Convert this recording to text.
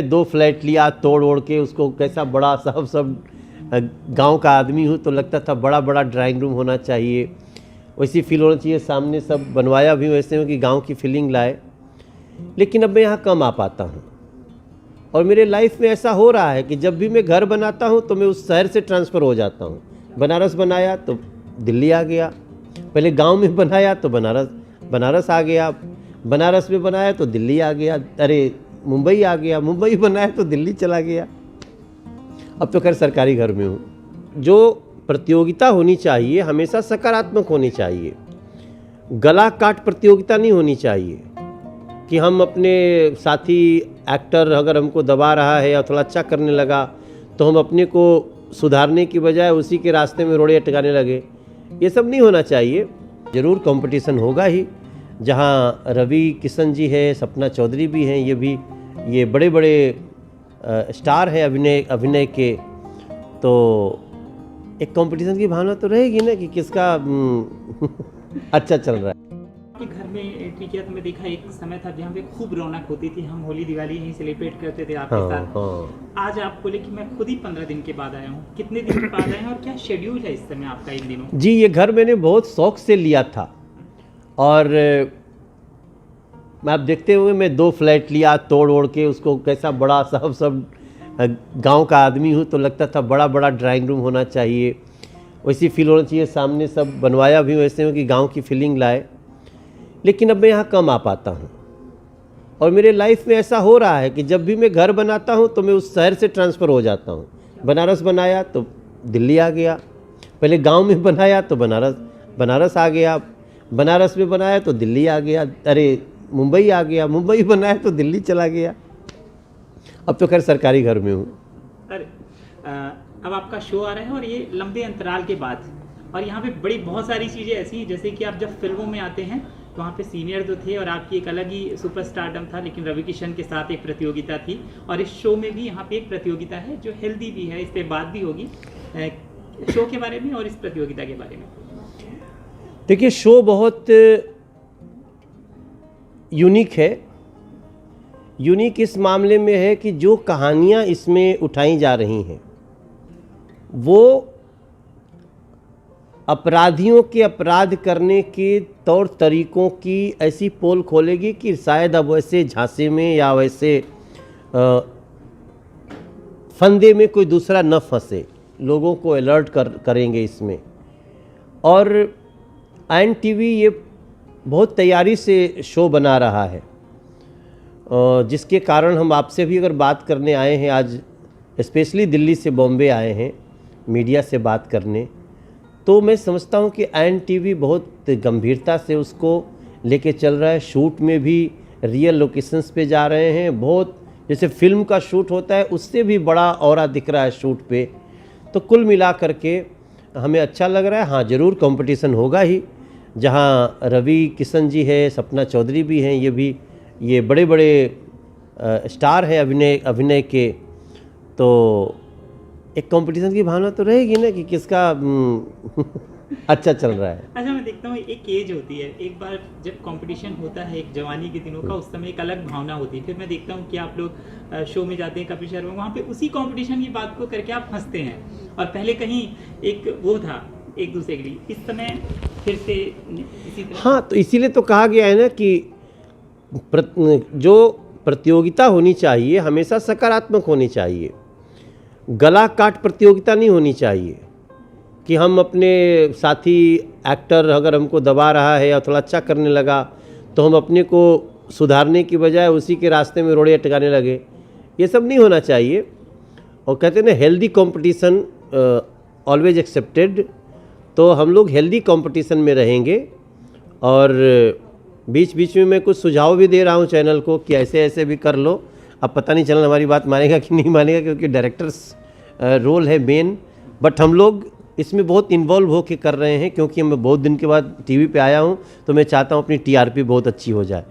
2 flat लिया तोड़ ओड़ के उसको, कैसा बड़ा सब गांव का आदमी हूँ तो लगता था बड़ा बड़ा ड्राइंग रूम होना चाहिए, वैसी फील होना चाहिए। सामने सब बनवाया भी वैसे हो कि गांव की फीलिंग लाए। लेकिन अब मैं यहाँ कम आ पाता हूँ और मेरे लाइफ में ऐसा हो रहा है कि जब भी मैं घर बनाता हूँ तो मैं उस शहर से ट्रांसफ़र हो जाता हूँ। बनारस बनाया तो दिल्ली आ गया, पहले गांव में बनाया तो बनारस आ गया, बनारस में बनाया तो दिल्ली आ गया, अरे मुंबई आ गया, मुंबई बनाया तो दिल्ली चला गया। अब तो खैर सरकारी घर में हूँ। जो प्रतियोगिता होनी चाहिए हमेशा सकारात्मक होनी चाहिए, गला काट प्रतियोगिता नहीं होनी चाहिए कि हम अपने साथी एक्टर अगर हमको दबा रहा है या थोड़ा अच्छा करने लगा तो हम अपने को सुधारने की बजाय उसी के रास्ते में रोड़े अटकाने लगे। ये सब नहीं होना चाहिए। ज़रूर कंपटीशन होगा ही, जहाँ रवि किशन जी है, सपना चौधरी भी हैं, ये बड़े बड़े स्टार हैं अभिनय के, तो एक कंपटीशन की भावना तो रहेगी ना कि किसका अच्छा चल रहा है। घर में एंट्री किया तो मैं देखा एक समय था जहाँ पे खूब रौनक होती थी, हम होली दिवाली यहीं सेलिब्रेट करते थे आपके साथ। आज आप बोले कि मैं खुद ही 15 दिन के बाद आया हूँ, कितने दिन के बाद आए हैं और क्या शेड्यूल है इस समय आपका इन दिनों? जी, ये घर मैंने बहुत शौक से लिया था और आप देखते हुए मैं 2 फ्लैट लिया तोड़ ओड़ के उसको, कैसा बड़ा सब गांव का आदमी हूँ तो लगता था बड़ा बड़ा ड्राइंग रूम होना चाहिए, वैसी फील होना चाहिए। सामने सब बनवाया भी वैसे हो कि गांव की फीलिंग लाए। लेकिन अब मैं यहाँ कम आ पाता हूँ और मेरे लाइफ में ऐसा हो रहा है कि जब भी मैं घर बनाता हूँ तो मैं उस शहर से ट्रांसफ़र हो जाता हूँ। बनारस बनाया तो दिल्ली आ गया, पहले गांव में बनाया तो बनारस आ गया, बनारस में बनाया तो दिल्ली आ गया, अरे मुंबई आ गया, मुंबई बनाया तो दिल्ली चला गया। अब तो खैर सरकारी घर में हूँ। अरे अब आपका शो आ रहा है और ये लंबे अंतराल के बाद, और यहाँ पे बहुत सारी चीज़ें ऐसी हैं जैसे कि आप जब फिल्मों में आते हैं तो वहाँ पे सीनियर तो थे और आपकी एक अलग ही सुपरस्टारडम था, लेकिन रवि किशन के साथ एक प्रतियोगिता थी और इस शो में भी यहाँ पे एक प्रतियोगिता है जो हेल्दी भी है, इस पर बात भी होगी शो के बारे में और इस प्रतियोगिता के बारे में। देखिए, शो बहुत यूनिक है। यूनिक इस मामले में है कि जो कहानियाँ इसमें उठाई जा रही हैं वो अपराधियों के अपराध करने के तौर तरीक़ों की ऐसी पोल खोलेगी कि शायद अब वैसे झांसे में या वैसे फंदे में कोई दूसरा न फंसे। लोगों को अलर्ट करेंगे इसमें। और INTV ये बहुत तैयारी से शो बना रहा है, जिसके कारण हम आपसे भी अगर बात करने आए हैं आज, स्पेशली दिल्ली से बॉम्बे आए हैं मीडिया से बात करने, तो मैं समझता हूँ कि INTV बहुत गंभीरता से उसको लेके चल रहा है। शूट में भी रियल लोकेशंस पे जा रहे हैं, बहुत जैसे फिल्म का शूट होता है उससे भी बड़ा ऑरा दिख रहा है शूट पे। तो कुल मिला करके हमें अच्छा लग रहा है। हाँ, ज़रूर कंपटीशन होगा ही, जहाँ रवि किशन जी है, सपना चौधरी भी हैं, ये बड़े बड़े स्टार हैं अभिनय के, तो एक कंपटीशन की भावना तो रहेगी ना कि किसका अच्छा चल रहा है। अच्छा, मैं देखता हूँ एक एज होती है, एक बार जब कंपटीशन होता है एक जवानी के दिनों का, उस समय एक अलग भावना होती है। फिर मैं देखता हूँ कि आप लोग शो में जाते हैं कपिल शर्मा, वहाँ पे उसी कंपटीशन की बात को करके आप हंसते हैं और पहले कहीं एक वो था एक दूसरे के लिए, इस समय फिर से इसी तरह। हाँ, तो इसीलिए तो कहा गया है ना कि जो प्रतियोगिता होनी चाहिए हमेशा सकारात्मक होनी चाहिए, गला काट प्रतियोगिता नहीं होनी चाहिए कि हम अपने साथी एक्टर अगर हमको दबा रहा है या थोड़ा अच्छा करने लगा तो हम अपने को सुधारने की बजाय उसी के रास्ते में रोड़े अटकाने लगे। ये सब नहीं होना चाहिए। और कहते हैं ना, हेल्दी कंपटीशन ऑलवेज एक्सेप्टेड। तो हम लोग हेल्दी कंपटीशन में रहेंगे और बीच बीच में मैं कुछ सुझाव भी दे रहा हूँ चैनल को कि ऐसे ऐसे भी कर लो। अब पता नहीं चैनल हमारी बात मानेगा कि नहीं मानेगा, क्योंकि डायरेक्टर्स रोल है मेन, बट हम लोग इसमें बहुत इन्वॉल्व होकर कर रहे हैं, क्योंकि मैं बहुत दिन के बाद टीवी पे आया हूँ तो मैं चाहता हूँ अपनी TRP बहुत अच्छी हो जाए।